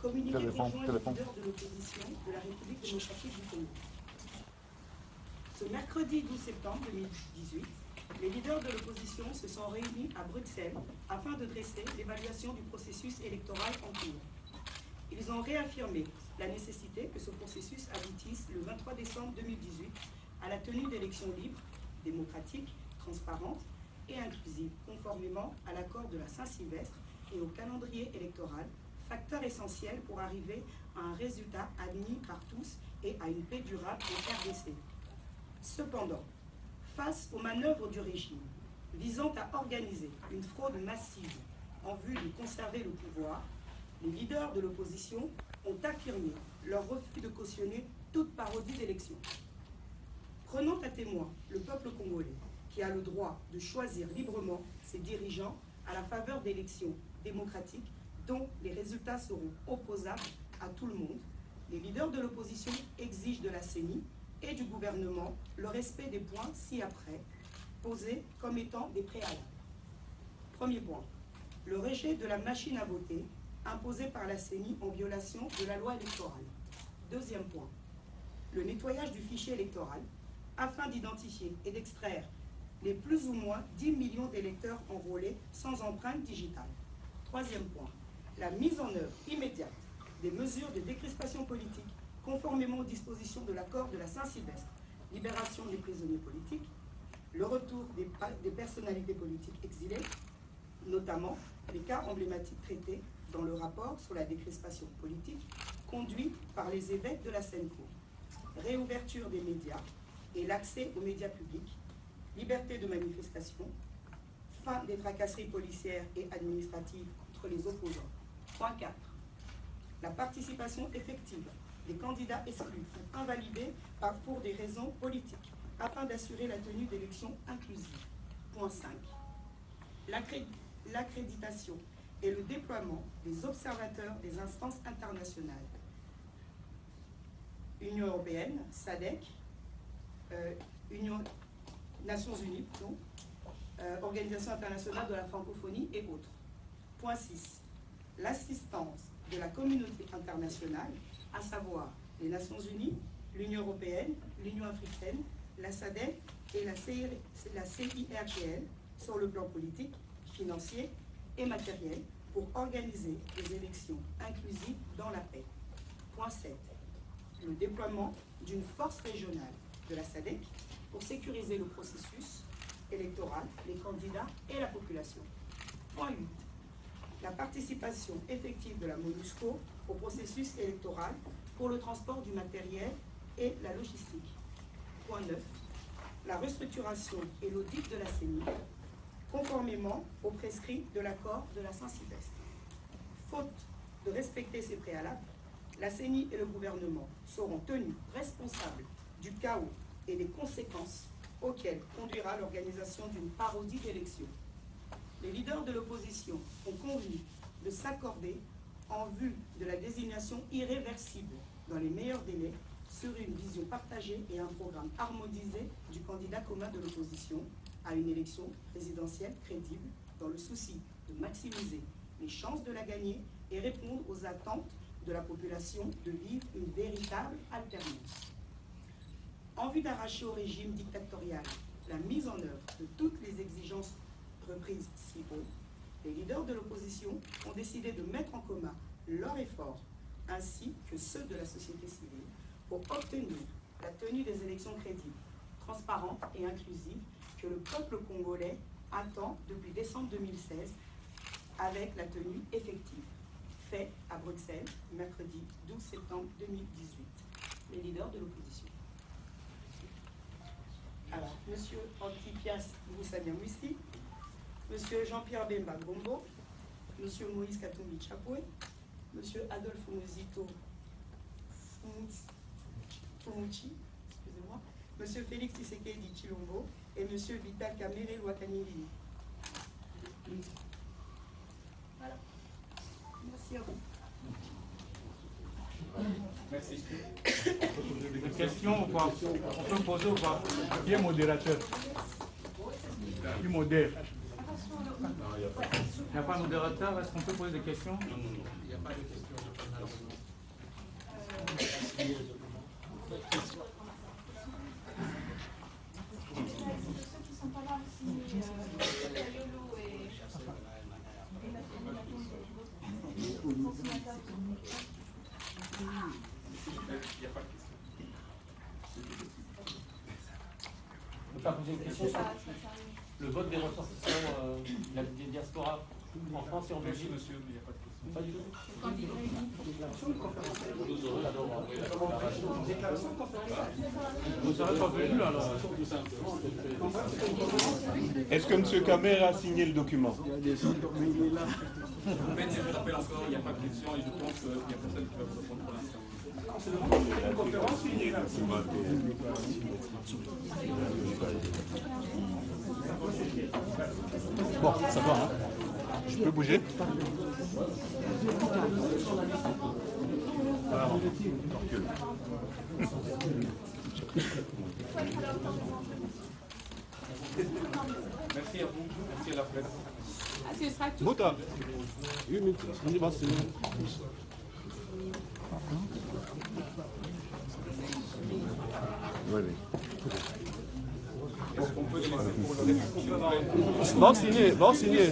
Communiqué conjoint des leaders de l'opposition de la République démocratique du Congo. Ce mercredi 12 septembre 2018, les leaders de l'opposition se sont réunis à Bruxelles afin de dresser l'évaluation du processus électoral en cours. Ils ont réaffirmé la nécessité que ce processus aboutisse le 23 décembre 2018 à la tenue d'élections libres, démocratiques, transparentes et inclusives, conformément à l'accord de la Saint-Sylvestre et au calendrier électoral, facteur essentiel pour arriver à un résultat admis par tous et à une paix durable en RDC. Cependant, face aux manœuvres du régime visant à organiser une fraude massive en vue de conserver le pouvoir, les leaders de l'opposition ont affirmé leur refus de cautionner toute parodie d'élection. Prenant à témoin le peuple congolais qui a le droit de choisir librement ses dirigeants à la faveur d'élections démocratiques dont les résultats seront opposables à tout le monde, les leaders de l'opposition exigent de la CENI et du gouvernement le respect des points ci-après posés comme étant des préalables. Premier point, le rejet de la machine à voter imposée par la CENI en violation de la loi électorale. Deuxième point, le nettoyage du fichier électoral afin d'identifier et d'extraire les plus ou moins 10 millions d'électeurs enrôlés sans empreinte digitale. Troisième point, la mise en œuvre immédiate des mesures de décrispation politique conformément aux dispositions de l'accord de la Saint-Sylvestre, libération des prisonniers politiques, le retour des personnalités politiques exilées, notamment les cas emblématiques traités dans le rapport sur la décrispation politique conduit par les évêques de la Seine-Cour, réouverture des médias et l'accès aux médias publics, liberté de manifestation, fin des tracasseries policières et administratives contre les opposants. Point 4. La participation effective des candidats exclus ou invalidés pour des raisons politiques, afin d'assurer la tenue d'élections inclusives. Point 5. L'accréditation et le déploiement des observateurs des instances internationales. Union européenne, SADC, Nations Unies, Organisation internationale de la francophonie et autres. Point 6. L'assistance de la communauté internationale, à savoir les Nations Unies, l'Union européenne, l'Union africaine, la SADC et la CIRGL sur le plan politique, financier et matériel pour organiser des élections inclusives dans la paix. Point 7. Le déploiement d'une force régionale de la SADC pour sécuriser le processus électoral, les candidats et la population. Point 8. La participation effective de la MONUSCO au processus électoral pour le transport du matériel et la logistique. Point 9. La restructuration et l'audit de la CENI, conformément aux prescrits de l'accord de la Saint-Sylvestre. Faute de respecter ces préalables, la CENI et le gouvernement seront tenus responsables du chaos et des conséquences auxquelles conduira l'organisation d'une parodie d'élection. Les leaders de l'opposition ont convenu de s'accorder en vue de la désignation irréversible dans les meilleurs délais sur une vision partagée et un programme harmonisé du candidat commun de l'opposition à une élection présidentielle crédible dans le souci de maximiser les chances de la gagner et répondre aux attentes de la population de vivre une véritable alternance. En vue d'arracher au régime dictatorial la mise en œuvre de toutes les exigences reprises si haut, les leaders de l'opposition ont décidé de mettre en commun leurs efforts ainsi que ceux de la société civile pour obtenir la tenue des élections crédibles, transparentes et inclusives que le peuple congolais attend depuis décembre 2016 avec la tenue effective, faite à Bruxelles, mercredi 12 septembre 2018. Les leaders de l'opposition. Alors, M. Antipias Moussania-Moussi, M. Jean-Pierre Bemba Gombo, M. Moïse Katumbi Chapoué, M. Adolphe Mozito Fumuchi, excusez-moi, M. Félix Tshisekedi Chilombo et M. Vital Kamere Wakanilini. Voilà. Merci à vous. Merci. Des questions ou pas? On peut poser ou pas? Qui est modérateur? Qui modère? Il n'y a pas de modérateur? Est-ce qu'on peut poser des questions? Non, il n'y a pas de questions. Ceux qui ne sont pas là aussi, Kayolo et Il n'y a pas de question. On peut poser une question sur le vote des ressortissants des diasporas en France et en Belgique. Monsieur, il n'y a pas de question. Pas du tout. Vous serez pas venu là alors. Est-ce que M. Kamer a signé le document? En fait, je rappelle encore, il n'y a pas de question et je pense qu'il n'y a personne qui va vous répondre pour l'instant. Bon, ça va, hein? Je peux bouger? Merci à vous, merci à la presse. Bota. Est-ce qu'on peut les laisser pour le reste, s'il vous plaît? Va signer, va signer.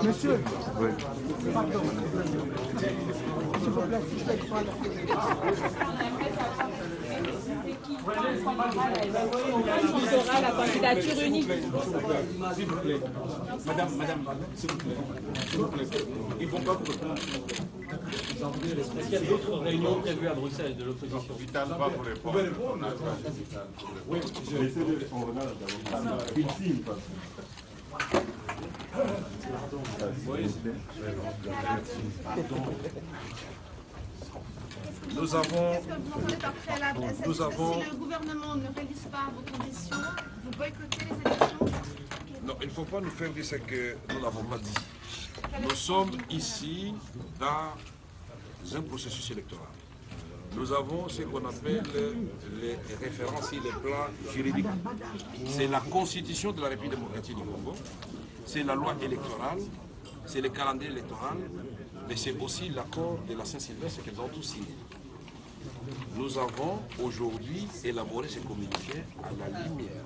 Monsieur, Oui. pardon. S'il vous plaît, si je peux prendre. On saura la candidature unique. S'il vous plaît. Madame, s'il vous plaît. S'il vous plaît. Ils ne vont pas vous répondre. Est-ce qu'il y a d'autres réunions prévues à Bruxelles de l'opposition? Vital va vous répondre. Vous pouvez répondre? Oui, je vais essayer de... On regarde d'abord. Il signe pas. Nous avons... Est-ce que vous entendez par préalable? Si le gouvernement ne réalise pas vos conditions, vous boycottez les élections? Non, il ne faut pas nous faire dire ce que nous n'avons pas dit. Nous sommes ici dans un processus électoral. Nous avons ce qu'on appelle les références et les plans juridiques. C'est la Constitution de la République démocratique du Congo, c'est la loi électorale, c'est le calendrier électoral, mais c'est aussi l'accord de la Saint-Sylvestre qu'ils ont tous signé. Nous avons aujourd'hui élaboré ce communiqué à la lumière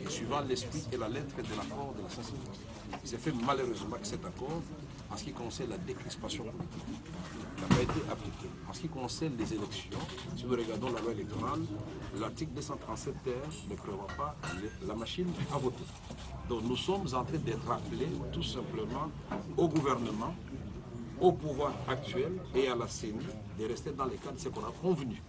et suivant l'esprit et la lettre de l'accord de la Saint-Sylvestre. C'est fait malheureusement que cet accord, en ce qui concerne la décrispation politique, n'a pas été appliqué. En ce qui concerne les élections, si nous regardons la loi électorale, l'article 237 ne prévoit pas la machine à voter. Donc nous sommes en train d'être appelés tout simplement au gouvernement, au pouvoir actuel et à la CENI de rester dans les cadres de ce qu'on a convenu.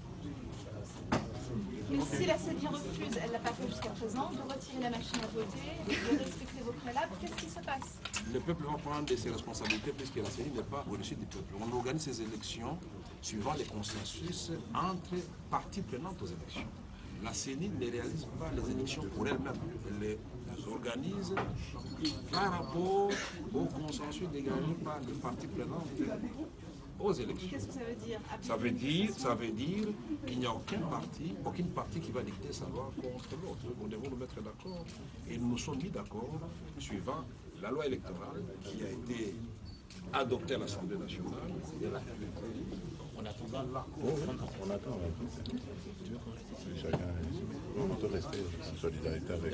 Mais si la CENI refuse, elle ne l'a pas fait jusqu'à présent, de retirer la machine à voter, de respecter vos préalables, qu'est-ce qui se passe? Le peuple va prendre ses responsabilités puisque la CENI n'est pas au-dessus du peuple. On organise ces élections suivant les consensus entre parties prenantes aux élections. La CENI ne réalise pas les élections pour elle-même. Elle les organise par rapport au consensus dégagé par les parties prenantes aux élections. Qu'est-ce que ça veut dire? Ça veut dire qu'il n'y a aucune partie qui va dicter sa loi contre l'autre. Nous devons nous mettre d'accord et nous nous sommes mis d'accord suivant la loi électorale qui a été adoptée à l'Assemblée nationale. On attend. On attend. Chacun, on peut rester en solidarité avec.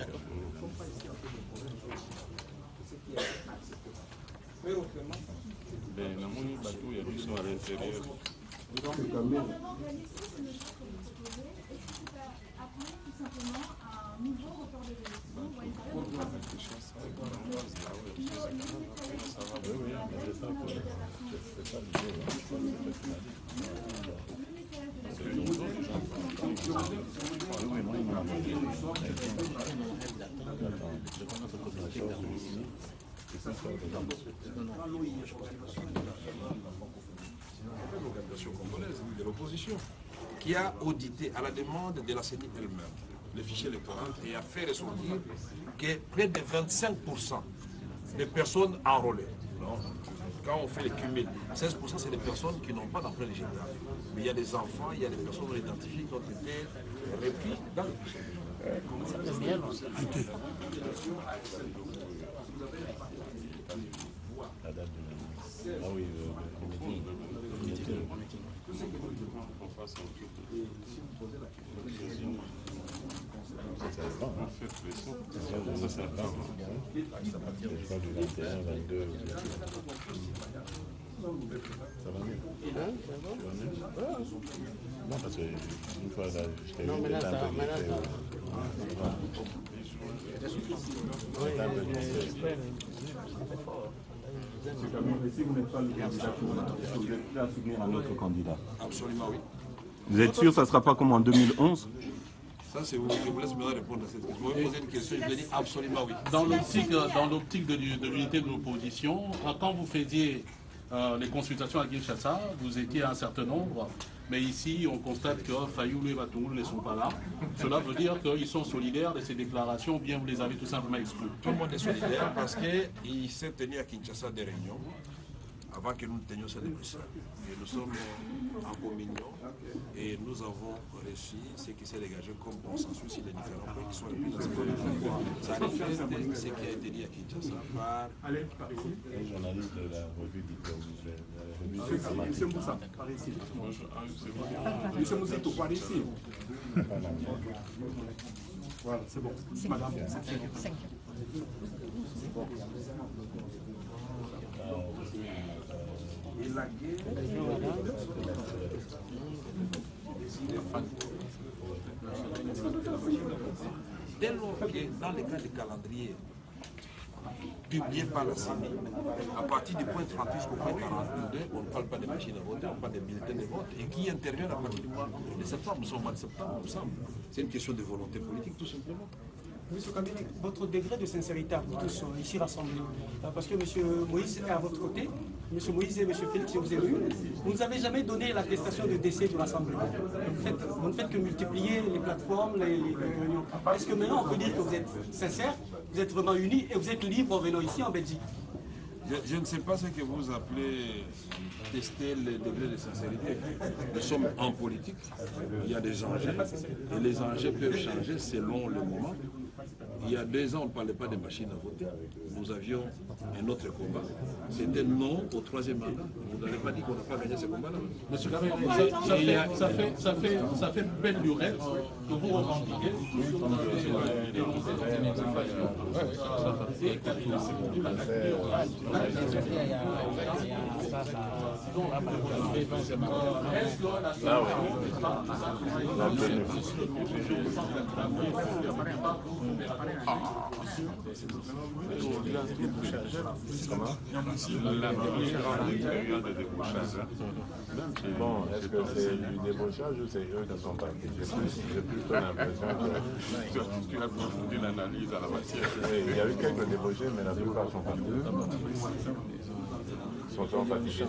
Ben, dans mon bateau, il y a du son à l'intérieur. Oui, mais c'est ça. C'est ça L'organisation congolaise de l'opposition qui a audité à la demande de la CENI elle-même le fichier électoral et a fait ressortir que près de 25% des personnes enrôlées. Non. Quand on fait le cumul, 16% c'est des personnes qui n'ont pas d'empreinte digitale. Mais il y a des enfants, il y a des personnes non identifiées qui ont été repris dans le fichier. La date de la... Ah oui, le meeting. Ça va, hein. Ça va. Je crois du 21, 22. Ça va mieux. Non, parce qu'une fois là, j'étais un peu Si vous n'êtes pas le candidat, vous êtes prêt à soutenir un autre candidat? Absolument oui. Vous êtes sûr que ça ne sera pas comme en 2011? Ça c'est vous, je vous laisse me répondre à cette question. Vous me posez une question, je vais dire absolument oui. Dans l'optique de l'unité de l'opposition, quand vous faisiez les consultations à Kinshasa, vous étiez un certain nombre, mais ici on constate que Fayoulou et Batungulu ne sont pas là. Cela veut dire qu'ils sont solidaires de ces déclarations, ou bien vous les avez tout simplement exclus? Tout le monde est solidaire parce qu'il s'est tenu à Kinshasa des réunions avant que nous tenions celle de Bruxelles. Et nous sommes en communion et nous avons réussi ce qui s'est dégagé comme consensus sur les différents points qui sont les plus importants. Ça reflète ce qui a été dit à Kinshasa par Un journaliste de la revue diplomatique. Monsieur Moussa, par ici. Monsieur Mouzito, par ici. Voilà, c'est bon. Madame, c'est bon. Et la guerre. Dès lors que dans le cas du calendrier publié par la CENI, à partir du point 30 jusqu'au point 42, on ne parle pas de machines à voter, on parle de bulletins de vote, et qui interviennent à partir du mois de septembre. Nous sommes au mois de septembre, nous sommes. C'est une question de volonté politique, tout simplement. Monsieur Kabila, votre degré de sincérité à vous tous ici rassemblés, parce que M. Moïse est à votre côté, M. Moïse et M. Félix, je vous ai vu, vous ne nous avez jamais donné l'attestation de décès du rassemblement. Vous ne faites que multiplier les plateformes, les réunions. Est-ce que maintenant on peut dire que vous êtes sincère, vous êtes vraiment unis et vous êtes libre en venant ici en Belgique? Je ne sais pas ce que vous appelez tester le degré de sincérité. Nous sommes en politique, il y a des enjeux, et les enjeux peuvent changer selon le moment. Il y a 2 ans, on ne parlait pas des machines à voter. Nous avions un autre combat. C'était non au 3e mandat. Vous n'avez pas dit qu'on n'a pas gagné ce combat-là. Monsieur Kabila, ça fait belle lurette que vous revendiquez. Bon, est-ce que c'est du débauchage ou c'est eux qui sont partis? J'ai plutôt l'impression que... Tu as toujours une analyse à la matière. Oui, il y a eu quelques débauchés, mais la plupart sont partis. Ils sont fatigués.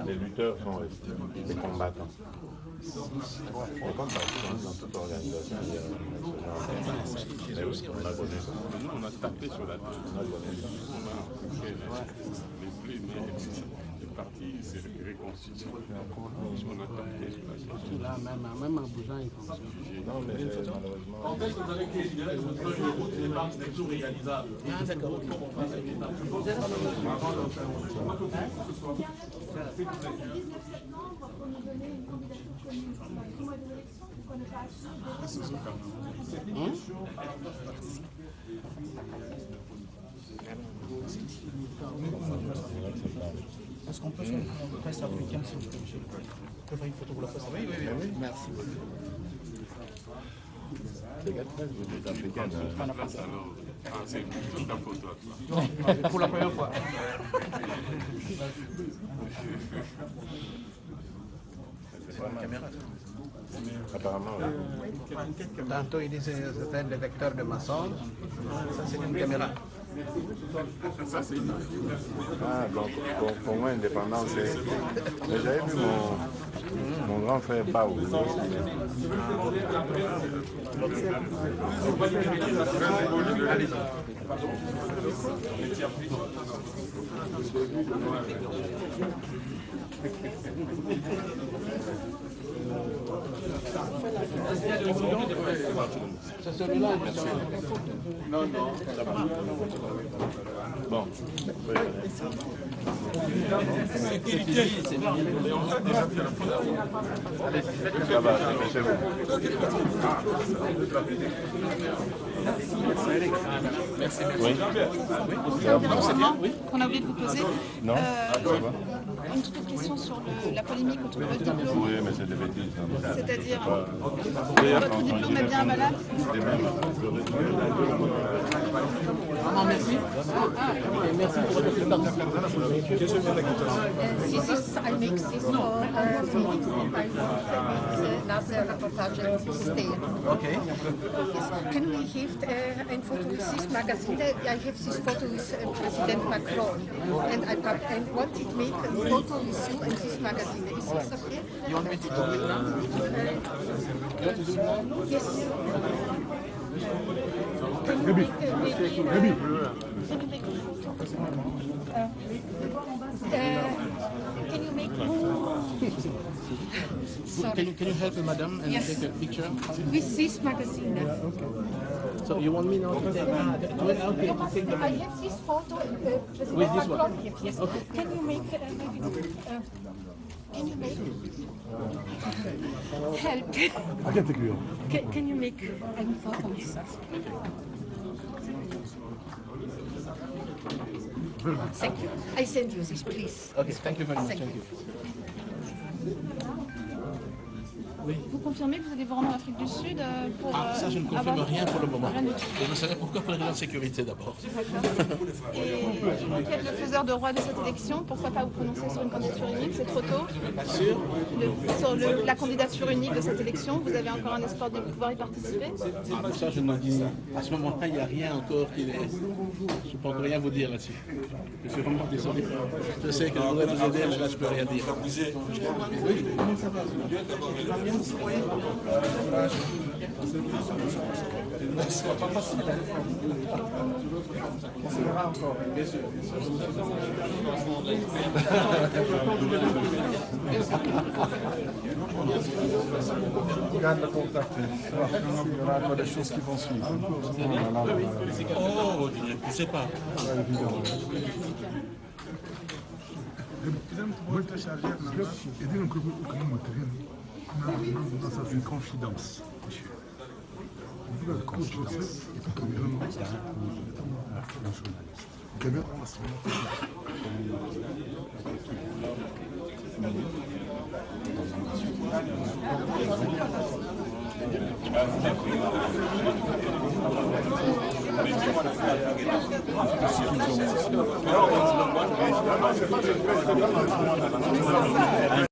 Les lutteurs sont restés, les combattants. Et comme partout, dans toute organisation, il y a mais oui, on a donné. Nous, on a tapé sur la tête. On a donné. On a fait les blés, mais parti s'est reconstitué. Là, même en bougeant, il faut. Non, mais malheureusement. En fait, vous avez considéré que votre feuille de route n'est pas du tout réalisable. Ah, d'accord. Le 19 septembre, pour nous donner une candidature commune. On a 3 mois de l'élection, pourquoi ne pas assurer? Est-ce qu'on peut faire une presse africaine, s'il vous plaît, monsieur le président? On peut faire une photo pour la presse africaine? Oui. Merci. C'est la presse africaine. Ah, c'est toute la photo. Non, pour la première fois. C'est une caméra. Apparemment, oui. Tantôt, il disait que c'était un détecteur de maçons. Ça, c'est une caméra. Ah, donc pour moi, indépendance, c'est... Mais j'avais vu mon grand frère Bao. C'est celui-là. Non. Bon. Sécurité, c'est bien. Allez, ça va, c'est chez vous. Merci. Oui. Qu'on a oublié de vous poser. Non, Une toute question sur la polémique autour de votre diplôme. Oui, mais c'est des bêtises. C'est-à-dire, votre diplôme est bien valable? Merci. Merci pour votre présence. This is, I make this for meetings and I want another reportage and stay. Okay. Yes. Can we have a photo with this magazine? I have this photo with President Macron and I wanted to make a photo with you and this magazine. Is this okay? You want me to do it now? You want to do it now? Yes. Can you make a can you make Sorry. Can you help me, madam, and take a picture? With this magazine. Yeah, okay. So you want me now to take to take the I have this photo with this one? Yes. Okay. Can you make can you make help? Can you make a photo with that? Thank you. I send you this, please. Okay, thank you very much. Thank you. Vous confirmez que vous allez vous rendre en Afrique du Sud pour... ça, je ne confirme rien pour le moment. Rien du tout. Et vous savez pourquoi? Pour les raisons de sécurité d'abord. Et quel est le faiseur de roi de cette élection? Pourquoi pas vous prononcer sur une candidature unique? C'est trop tôt. Sur la candidature unique de cette élection, vous avez encore un espoir de pouvoir y participer? Ça, je me dis, à ce moment-là, il n'y a rien encore qui est... Je ne peux rien vous dire là-dessus. Je suis vraiment désolé. Je sais que je voudrais vous aider, mais là, je ne peux rien dire. Oui, comment ça va? C'est pas facile. On se verra encore, bien sûr. Garde le contact. Il y aura encore des choses qui vont suivre. Oh, je ne sais pas. C'est une confidence.